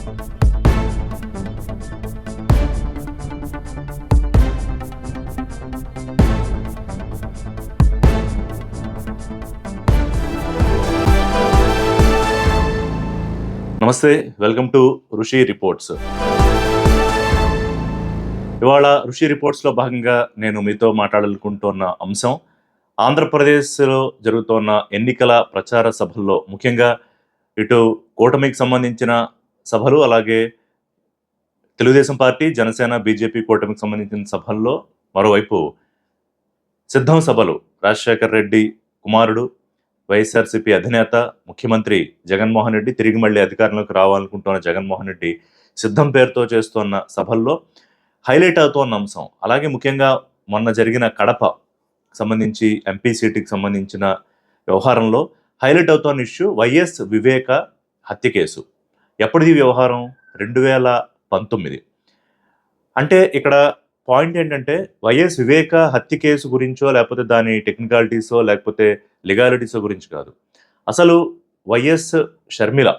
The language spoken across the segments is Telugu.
నమస్తే, వెల్కమ్ టు ఋషి రిపోర్ట్స్. ఇవాళ ఋషి రిపోర్ట్స్లో భాగంగా నేను మీతో మాట్లాడాలనుకుంటున్న అంశం ఆంధ్రప్రదేశ్లో జరుగుతున్న ఎన్నికల ప్రచార సభల్లో, ముఖ్యంగా ఇటు కూటమికి సంబంధించిన సభలు, అలాగే తెలుగుదేశం పార్టీ, జనసేన, బీజేపీ కూటమికి సంబంధించిన సభల్లో మరోవైపు సిద్ధం సభలు. రాజశేఖర్ రెడ్డి కుమారుడు, వైఎస్ఆర్సీపీ అధినేత, ముఖ్యమంత్రి జగన్మోహన్ రెడ్డి, తిరిగి మళ్ళీ అధికారంలోకి రావాలనుకుంటున్న జగన్మోహన్ రెడ్డి సిద్ధం పేరుతో చేస్తున్న సభల్లో హైలైట్ అవుతున్న అంశం, అలాగే ముఖ్యంగా మొన్న జరిగిన కడప సంబంధించి ఎంపీ సీటుకి సంబంధించిన వ్యవహారంలో హైలైట్ అవుతున్న ఇష్యూ వైఎస్ వివేక హత్య కేసు. ఎప్పటిది వ్యవహారం? 2019. అంటే ఇక్కడ పాయింట్ ఏంటంటే, వైఎస్ వివేక హత్య కేసు గురించో, లేకపోతే దాని టెక్నికాలిటీసో, లేకపోతే లీగాలిటీసో గురించి కాదు. అసలు వైఎస్ షర్మిల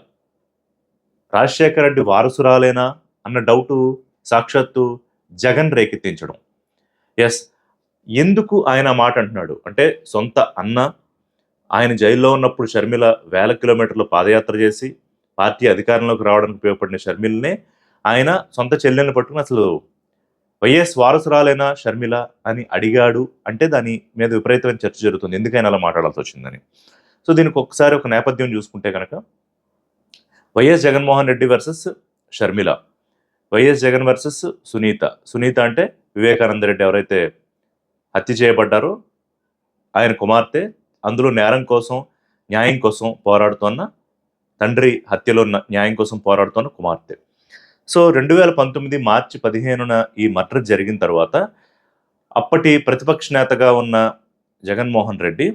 రాజశేఖర రెడ్డి వారసురాలేనా అన్న డౌటు సాక్షాత్తు జగన్ రేకెత్తించడం. ఎస్, ఎందుకు ఆయన మాట అంటున్నాడు అంటే, సొంత అన్న ఆయన జైల్లో ఉన్నప్పుడు షర్మిల వేల కిలోమీటర్లు పాదయాత్ర చేసి పార్టీ అధికారంలోకి రావడానికి ఉపయోగపడిన షర్మిలనే ఆయన సొంత చెల్లెల్ని పట్టుకుని అసలు వైఎస్ వారసురాలైన షర్మిల అని అడిగాడు అంటే దాని మీద విపరీతమైన చర్చ జరుగుతుంది, ఎందుకైనా అలా మాట్లాడాల్సి వచ్చిందని. సో దీనికి ఒకసారి ఒక నేపథ్యం చూసుకుంటే కనుక, వైఎస్ జగన్మోహన్ రెడ్డి వర్సెస్ షర్మిల, వైఎస్ జగన్ వర్సెస్ సునీత. సునీత అంటే వివేకానంద రెడ్డి ఎవరైతే హత్య చేయబడ్డారో ఆయన కుమార్తె, అందులో నేరం కోసం, న్యాయం కోసం పోరాడుతున్న, తండ్రి హత్యలో న్యాయం కోసం పోరాడుతున్న కుమార్తె. సో 2019 మార్చి 15న ఈ మర్డర్ జరిగిన తర్వాత అప్పటి ప్రతిపక్ష నేతగా ఉన్న జగన్మోహన్ రెడ్డి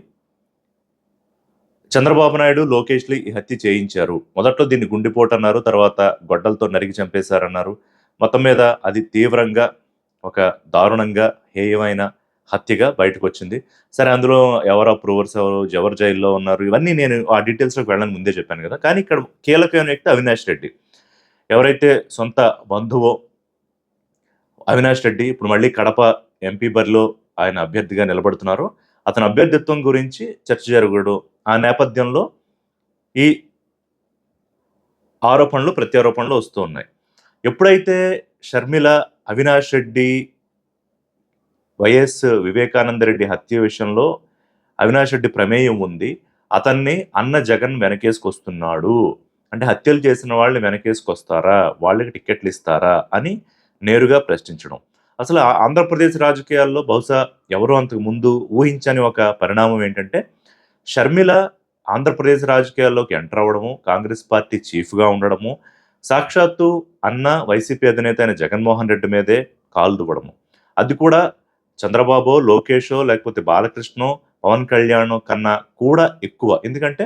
చంద్రబాబు నాయుడు, లోకేష్లు ఈ హత్య చేయించారు. మొదట్లో దీన్ని గుండెపోటు అన్నారు, తర్వాత గొడ్డలతో నరికి చంపేశారన్నారు. మొత్తం మీద అది తీవ్రంగా, ఒక దారుణంగా, హేయమైన హత్యగా బయటకు వచ్చింది. సరే, అందులో ఎవరు అప్రూవర్స్, ఎవరు జైల్లో ఉన్నారు, ఇవన్నీ నేను ఆ డీటెయిల్స్లోకి వెళ్ళని ముందే చెప్పాను కదా. కానీ ఇక్కడ కీలకమైన వ్యక్తి అవినాష్ రెడ్డి, ఎవరైతే సొంత బంధువో అవినాష్ రెడ్డి ఇప్పుడు మళ్ళీ కడప ఎంపీ బరిలో ఆయన అభ్యర్థిగా నిలబడుతున్నారో, అతని అభ్యర్థిత్వం గురించి చర్చ జరగడం. ఆ నేపథ్యంలో ఈ ఆరోపణలు, ప్రత్యారోపణలు వస్తూ ఉన్నాయి. ఎప్పుడైతే షర్మిల, అవినాష్ రెడ్డి, వైఎస్ వివేకానంద రెడ్డి హత్య విషయంలో అవినాష్ రెడ్డి ప్రమేయం ఉంది, అతన్ని అన్న జగన్ వెనకేసుకొస్తున్నాడు అంటే, హత్యలు చేసిన వాళ్ళని వెనకేసుకొస్తారా, వాళ్ళకి టికెట్లు ఇస్తారా అని నేరుగా ప్రశ్నించడం. అసలు ఆంధ్రప్రదేశ్ రాజకీయాల్లో బహుశా ఎవరో అంతకు ముందు ఊహించని ఒక పరిణామం ఏంటంటే, షర్మిల ఆంధ్రప్రదేశ్ రాజకీయాల్లోకి ఎంటర్ అవ్వడము, కాంగ్రెస్ పార్టీ చీఫ్గా ఉండడము, సాక్షాత్తు అన్న వైసీపీ అధినేత అయిన జగన్మోహన్ రెడ్డి మీదే కాలు దువ్వడము. అది కూడా చంద్రబాబో, లోకేషో, లేకపోతే బాలకృష్ణో, పవన్ కళ్యాణ్ కన్నా కూడా ఎక్కువ. ఎందుకంటే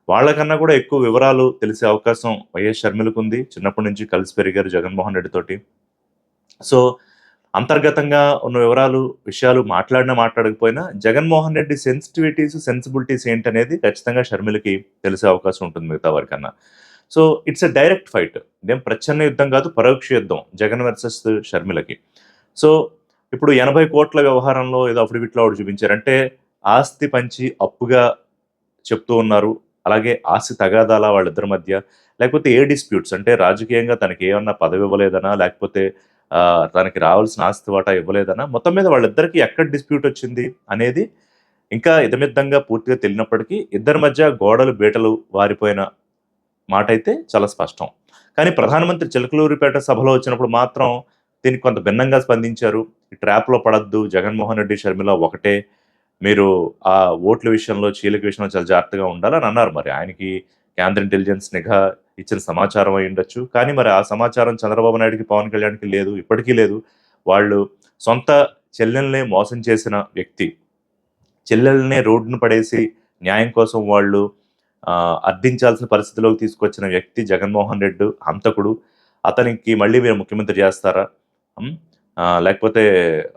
వాళ్ళకన్నా కూడా ఎక్కువ వివరాలు తెలిసే అవకాశం వైఎస్ షర్మిలకు ఉంది. చిన్నప్పటి నుంచి కలిసి పెరిగారు జగన్మోహన్ రెడ్డి తోటి. సో అంతర్గతంగా ఉన్న వివరాలు, విషయాలు మాట్లాడకపోయినా జగన్మోహన్ రెడ్డి సెన్సిటివిటీస్, సెన్సిబిలిటీస్ ఏంటనేది ఖచ్చితంగా షర్మిలకి తెలిసే అవకాశం ఉంటుంది మిగతా వారికన్నా. So it's a direct fight, ఇదేం ప్రచ్ఛన్న యుద్ధం కాదు, పరోక్ష యుద్ధం జగన్ వర్సెస్ షర్మిలకి. సో ఇప్పుడు 80 కోట్ల వ్యవహారంలో ఏదో అఫిడవిట్లో ఒకటి చూపించారు. అంటే ఆస్తి పంచి అప్పుగా చెప్తూ ఉన్నారు, అలాగే ఆస్తి తగాదాల వాళ్ళిద్దరి మధ్య, లేకపోతే ఏ డిస్ప్యూట్స్ అంటే రాజకీయంగా తనకి ఏమన్నా పదవి ఇవ్వలేదనా, లేకపోతే తనకి రావాల్సిన ఆస్తి వాటా ఇవ్వలేదనా, మొత్తం మీద వాళ్ళిద్దరికి ఎక్కడ డిస్ప్యూట్ వచ్చింది అనేది ఇంకా ఇదమిద్దంగా పూర్తిగా తెలియనప్పటికీ ఇద్దరి మధ్య గోడలు బీటలు వారిపోయిన మాట అయితే చాలా స్పష్టం. కానీ ప్రధానమంత్రి చిలకలూరిపేట సభలో వచ్చినప్పుడు మాత్రం దీనికి కొంత భిన్నంగా స్పందించారు. ఈ ట్రాప్లో పడద్దు, జగన్మోహన్ రెడ్డి, షర్మిల ఒకటే, మీరు ఆ ఓట్ల విషయంలో, చీలిక విషయంలో చాలా జాగ్రత్తగా ఉండాలని అన్నారు. మరి ఆయనకి కేంద్ర ఇంటెలిజెన్స్ నిఘా ఇచ్చిన సమాచారం అయి ఉండొచ్చు, కానీ మరి ఆ సమాచారం చంద్రబాబు నాయుడుకి, పవన్ కళ్యాణ్కి లేదు, ఇప్పటికీ లేదు. వాళ్ళు సొంత చెల్లెల్నే మోసం చేసిన వ్యక్తి, చెల్లెల్నే రోడ్డును పడేసి న్యాయం కోసం వాళ్ళు అర్థించాల్సిన పరిస్థితిలోకి తీసుకొచ్చిన వ్యక్తి జగన్మోహన్ రెడ్డి హంతకుడు. అతనికి మళ్ళీ మీరు ముఖ్యమంత్రి చేస్తారా, లేకపోతే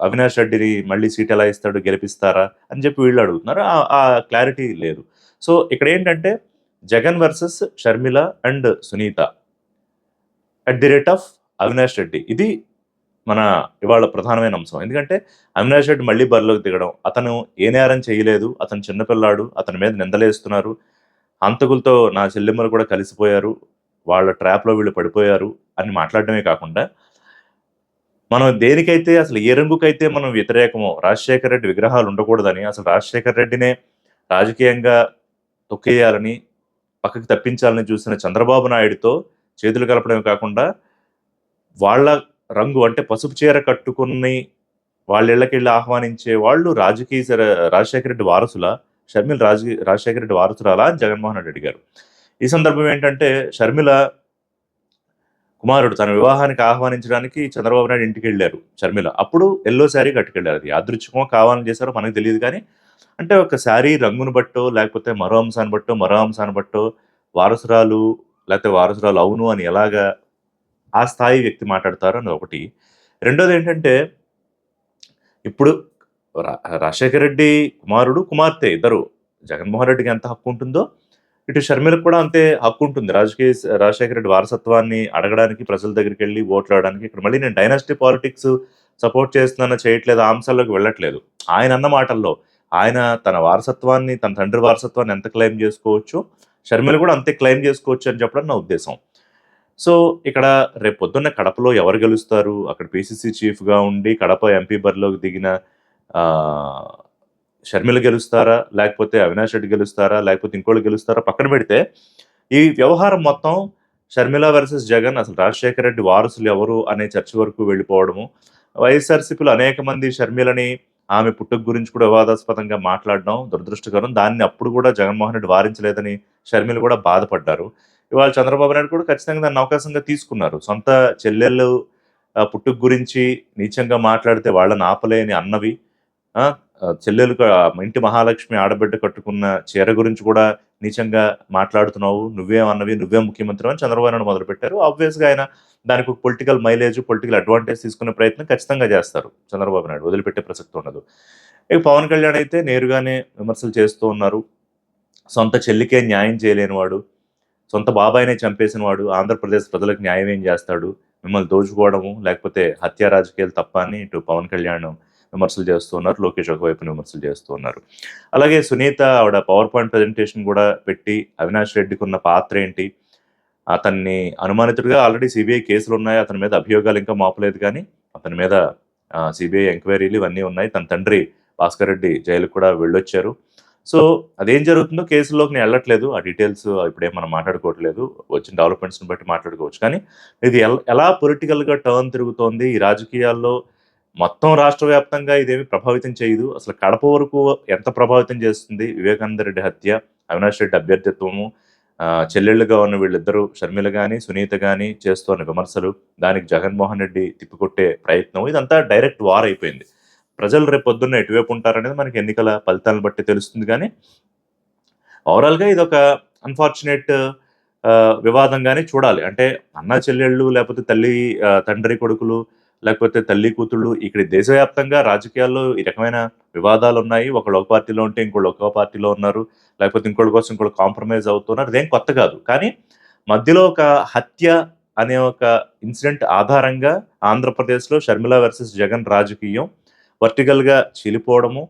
అవినాష్ రెడ్డిని మళ్ళీ సీట్ ఎలా ఇస్తాడు, గెలిపిస్తారా అని చెప్పి వీళ్ళు అడుగుతున్నారు. ఆ క్లారిటీ లేదు. సో ఇక్కడ ఏంటంటే Jagan versus Sharmila and Sunitha. At the rate of Avinash Reddy. ఇది మన ఇవాళ ప్రధానమైన అంశం. ఎందుకంటే అవినాష్ రెడ్డి మళ్ళీ బరిలోకి దిగడం. అతను ఏ నేరం చేయలేదు. అతను చిన్న పిల్లాడు. అతని మీద నిందలేస్తున్నారు. హంతకులతో నా చెల్లెమ్మలు కూడా కలిసిపోయారు. వాళ్ళ ట్రాప్‌లో వీళ్ళు పడిపోయారు అని మాట్లాడడమే కాకుండా, మనం దేనికైతే అసలు ఏ రంగుకైతే మనం వ్యతిరేకమో, రాజశేఖర రెడ్డి విగ్రహాలు ఉండకూడదని, అసలు రాజశేఖర రెడ్డినే రాజకీయంగా తొక్కేయాలని, పక్కకి తప్పించాలని చూసిన చంద్రబాబు నాయుడుతో చేతులు కలపడమే కాకుండా, వాళ్ళ రంగు అంటే పసుపు చీర కట్టుకుని వాళ్ళ ఇళ్ళకెళ్ళి ఆహ్వానించే వాళ్ళు రాజశేఖర రెడ్డి వారసులా? షర్మిల రాజశేఖర రెడ్డి వారసురాలా? అని జగన్మోహన్ రెడ్డి అడిగారు. ఈ సందర్భం ఏంటంటే షర్మిల కుమారుడు తన వివాహానికి ఆహ్వానించడానికి చంద్రబాబు నాయుడు ఇంటికెళ్లారు షర్మిల. అప్పుడు యెల్లో శారీ కట్టుకెళ్లారు. అది యాదృచ్ఛికమో కావాలని చేశారో మనకు తెలీదు కానీ, అంటే ఒక శారీ రంగును బట్టో, లేకపోతే మరో అంశాన్ని బట్టో వారసురాలు లేకపోతే వారసురాలు అవును అని ఎలాగా ఆ స్థాయి వ్యక్తి మాట్లాడతారు అని ఒకటి. రెండోదేంటంటే ఇప్పుడు రా రాజశేఖర రెడ్డి కుమారుడు, కుమార్తె ఇద్దరు. జగన్మోహన్ రెడ్డికి ఎంత హక్కుంటుందో, ఇటు షర్మిలకు కూడా అంతే హక్కుంటుంది. రాజశేఖర రెడ్డి వారసత్వాన్ని అడగడానికి, ప్రజల దగ్గరికెళ్ళి ఓట్లు అడగడానికి. ఇక్కడ మళ్ళీ నేను డైనాస్టీ పాలిటిక్స్ సపోర్ట్ చేస్తున్నానో, చేయట్లేదు ఆ అంశాల్లోకి వెళ్ళట్లేదు. ఆయన అన్న మాటల్లో, ఆయన తన వారసత్వాన్ని, తన తండ్రి వారసత్వాన్ని ఎంత క్లెయిమ్ చేసుకోవచ్చో, షర్మిల కూడా అంతే క్లెయిమ్ చేసుకోవచ్చు అని చెప్పడం నా ఉద్దేశం. సో, ఇక్కడ రేపొద్దున్న కడపలో ఎవరు గెలుస్తారు? అక్కడ పీసీసీ చీఫ్‌గా ఉండి కడప ఎంపీ బరిలోకి దిగిన ఆహ్, షర్మిల గెలుస్తారా? లేకపోతే అవినాష్ రెడ్డి గెలుస్తారా? లేకపోతే ఇంకోళ్ళు గెలుస్తారా? పక్కన పెడితే, ఈ వ్యవహారం మొత్తం షర్మిల వర్సెస్ జగన్ అసలు రాజశేఖర రెడ్డి వారసులు ఎవరు అనే చర్చ వరకు వెళ్ళిపోవడము. వైఎస్ఆర్‌సీపీలో అనేక మంది షర్మిలని ఆమె పుట్టుక గురించి కూడా వివాదాస్పదంగా మాట్లాడడం దురదృష్టకరం. దాన్ని అప్పుడు కూడా జగన్మోహన్ రెడ్డి వారించలేదని షర్మిల కూడా బాధపడ్డారు. ఇవాళ చంద్రబాబు నాయుడు కూడా ఖచ్చితంగా దాన్ని అవకాశంగా తీసుకున్నారు. సొంత చెల్లెళ్ళు పుట్టుక గురించి నీచంగా మాట్లాడితే వాళ్ళని ఆపలేని అన్నవి, ఆ! చెల్లెలు ఇంటి మహాలక్ష్మి ఆడబిడ్డ కట్టుకున్న చీర గురించి కూడా నీచంగా మాట్లాడుతున్నావు. నువ్వేమన్నవి, నువ్వే ముఖ్యమంత్రివి అని చంద్రబాబు నాయుడు మొదలుపెట్టారు. ఆబ్వియస్‌గా ఆయన దానికి ఒక పొలిటికల్ మైలేజ్, పొలిటికల్ అడ్వాంటేజ్ తీసుకునే ప్రయత్నం ఖచ్చితంగా చేస్తారు చంద్రబాబు నాయుడు. వదిలిపెట్టే ప్రసక్తి ఉండదు. ఇక పవన్ కళ్యాణ్ అయితే నేరుగానే విమర్శలు చేస్తూ ఉన్నారు. సొంత చెల్లికే న్యాయం చేయలేనివాడు, సొంత బాబాయినే చంపేసినవాడు ఆంధ్రప్రదేశ్ ప్రజలకు న్యాయం ఏం చేస్తాడు? మిమ్మల్ని దోచుకోవడము, లేకపోతే హత్యా రాజకీయాలు తప్ప అని ఇటు పవన్ కళ్యాణ్ విమర్శలు చేస్తూ ఉన్నారు. లోకేష్ ఒకవైపున విమర్శలు చేస్తూ ఉన్నారు. అలాగే సునీత ఆవిడ పవర్ పాయింట్ ప్రజెంటేషన్ కూడా పెట్టి అవినాష్ రెడ్డికున్న పాత్ర ఏంటి? అతన్ని అనుమానితుడిగా ఆల్రెడీ సీబీఐ కేసులున్నాయి. అతని మీద అభియోగాలు ఇంకా మోపలేదు కానీ, అతని మీద సీబీఐ ఎంక్వైరీలు ఇవన్నీ ఉన్నాయి. తన తండ్రి భాస్కర్ రెడ్డి జైలుకి కూడా వెళ్ళొచ్చారు. సో, అదేం జరుగుతుందో కేసుల్లోకి నేను ఎళ్ళట్లేదు. ఆ డీటెయిల్స్ ఇప్పుడేం మనం మాట్లాడుకోవట్లేదు. వచ్చిన డెవలప్‌మెంట్స్‌ని బట్టి మాట్లాడుకోవచ్చు. కానీ ఇది ఎలా పొలిటికల్‌గా టర్న్ తిరుగుతోంది. ఈ రాజకీయాల్లో మొత్తం రాష్ట్ర వ్యాప్తంగా ఇదేమి ప్రభావితం చేయదు. అసలు కడప వరకు ఎంత ప్రభావితం చేస్తుంది వివేకానంద రెడ్డి హత్య, అవినాష్ రెడ్డి అభ్యర్థిత్వము, చెల్లెళ్ళుగా ఉన్న వీళ్ళిద్దరూ షర్మిల గాని, సునీత గాని చేస్తున్న విమర్శలు, దానికి జగన్మోహన్ రెడ్డి తిప్పికొట్టే ప్రయత్నం ఇదంతా డైరెక్ట్ వార్ అయిపోయింది. ప్రజలు రేపొద్దున్న ఎటువైపు ఉంటారనేది మనకి ఎన్నికల ఫలితాలను బట్టి తెలుస్తుంది గానీ, ఓవరాల్‌గా ఇదొక అన్‌ఫార్చునేట్ వివాదంగానే చూడాలి. అంటే అన్నా చెల్లెళ్ళు లేపోతే తండ్రి కొడుకులు, లేకపోతే తల్లి కూతుళ్ళు ఇక్కడ దేశవ్యాప్తంగా రాజకీయాల్లో ఈ రకమైన వివాదాలున్నాయి. ఒకళ్ళు ఒక పార్టీలో ఉంటే ఇంకోళ్ళు ఒక పార్టీలో ఉన్నారు. లేకపోతే ఇంకోళ్ళ కోసం ఇంకోళ్ళు కాంప్రమైజ్ అవుతున్నారు. ఇదేం కొత్త కాదు. కానీ మధ్యలో ఒక హత్య అనే ఒక ఇన్సిడెంట్ ఆధారంగా ఆంధ్రప్రదేశ్‌లో షర్మిల వర్సెస్ జగన్ రాజకీయం వర్టికల్‌గా చీలిపోవడము.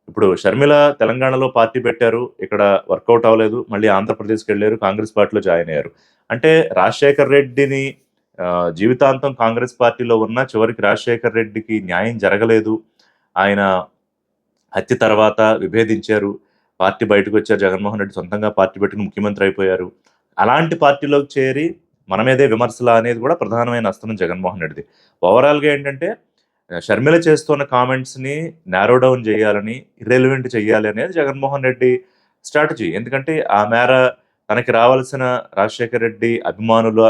ఇప్పుడు షర్మిల తెలంగాణలో పార్టీ పెట్టారు. ఇక్కడ వర్కౌట్ అవ్వలేదు. మళ్ళీ ఆంధ్రప్రదేశ్‌కెళ్లారు. కాంగ్రెస్ పార్టీలో జాయిన్ అయ్యారు. అంటే రాజశేఖర్ రెడ్డిని జీవితాంతం కాంగ్రెస్ పార్టీలో ఉన్న చివరికి రాజశేఖర్ రెడ్డికి న్యాయం జరగలేదు. ఆయన హత్య తర్వాత విభేదించారు. పార్టీ బయటకొచ్చారు. జగన్మోహన్ రెడ్డి సొంతంగా పార్టీ పెట్టుకొని ముఖ్యమంత్రి అయిపోయారు. అలాంటి పార్టీలోకి చేరి మన మీదే విమర్శలా అనేది కూడా ప్రధానమైన అస్త్రం జగన్మోహన్ రెడ్డిది. ఓవరాల్‌గా ఏంటంటే షర్మిల చేస్తున్న కామెంట్స్‌ని నారో డౌన్ చేయాలని, ఇర్రెలెవెంట్ చేయాలి అనేది జగన్మోహన్ రెడ్డి స్ట్రాటజీ. ఎందుకంటే ఆ మేర తనకి రావాల్సిన రాజశేఖర్ రెడ్డి అభిమానుల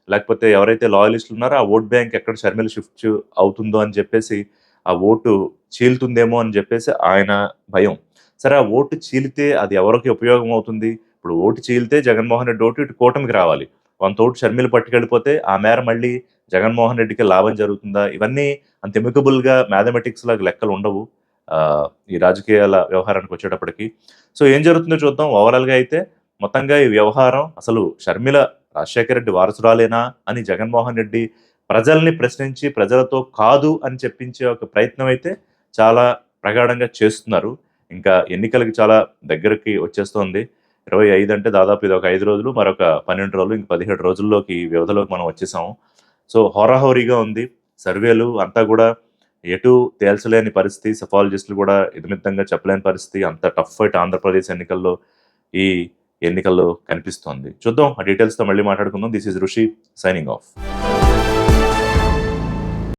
లేకపోతే ఎవరైతే లాయలిస్టులు ఉన్నారో ఆ ఓట్ బ్యాంక్ ఎక్కడ షర్మిల షిఫ్ట్ అవుతుందో అని చెప్పేసి, ఆ ఓటు చీలుతుందేమో అని చెప్పేసి ఆయన భయం. సరే ఆ ఓటు చీలితే అది ఎవరికి ఉపయోగం అవుతుంది? ఇప్పుడు ఓటు చీలితే జగన్మోహన్ రెడ్డి ఓటు ఇటు కూటమికి రావాలి. కొంత ఓటు షర్మిల పట్టుకెళ్ళిపోతే ఆ మేర మళ్ళీ జగన్మోహన్ రెడ్డికి లాభం జరుగుతుందా? ఇవన్నీ అంత ఎమికబుల్‌గా మ్యాథమెటిక్స్ లాగా లెక్కలుండవు. ఈ రాజకీయాల వ్యవహారానికొచ్చేటప్పటికి. సో, ఏం జరుగుతుందో చూద్దాం. ఓవరాల్‌గా అయితే మొత్తంగా ఈ వ్యవహారం అసలు షర్మిల రాజశేఖర రెడ్డి వారసురాలేనా అని జగన్మోహన్ రెడ్డి ప్రజల్ని ప్రశ్నించి ప్రజలతో కాదు అని చెప్పించే ఒక ప్రయత్నం అయితే చాలా ప్రగాఢంగా చేస్తున్నారు. ఇంకా ఎన్నికలకి చాలా దగ్గరికి వచ్చేస్తోంది. 25 అంటే దాదాపు ఇదొక 5 రోజులు, మరొక 12 రోజులు, ఇంక 17 రోజుల్లోకి వ్యవధిలోకి మనం వచ్చేసాము. సో, హోరాహోరీగా ఉంది. సర్వేలు అంతా గూడా ఎటూ తేల్చలేని పరిస్థితి. సెఫాలజిస్టులు గూడా ఇదమిత్తంగా చెప్పలేని పరిస్థితి. అంత టఫ్ ఫైట్ ఆంధ్రప్రదేశ్ ఎన్నికల్లో ఈ ఎన్నికల్లో కనిపిస్తోంది. చూద్దాం ఆ డీటెయిల్స్‌తో మళ్ళీ మాట్లాడుకుందాం. This is Rishi signing off.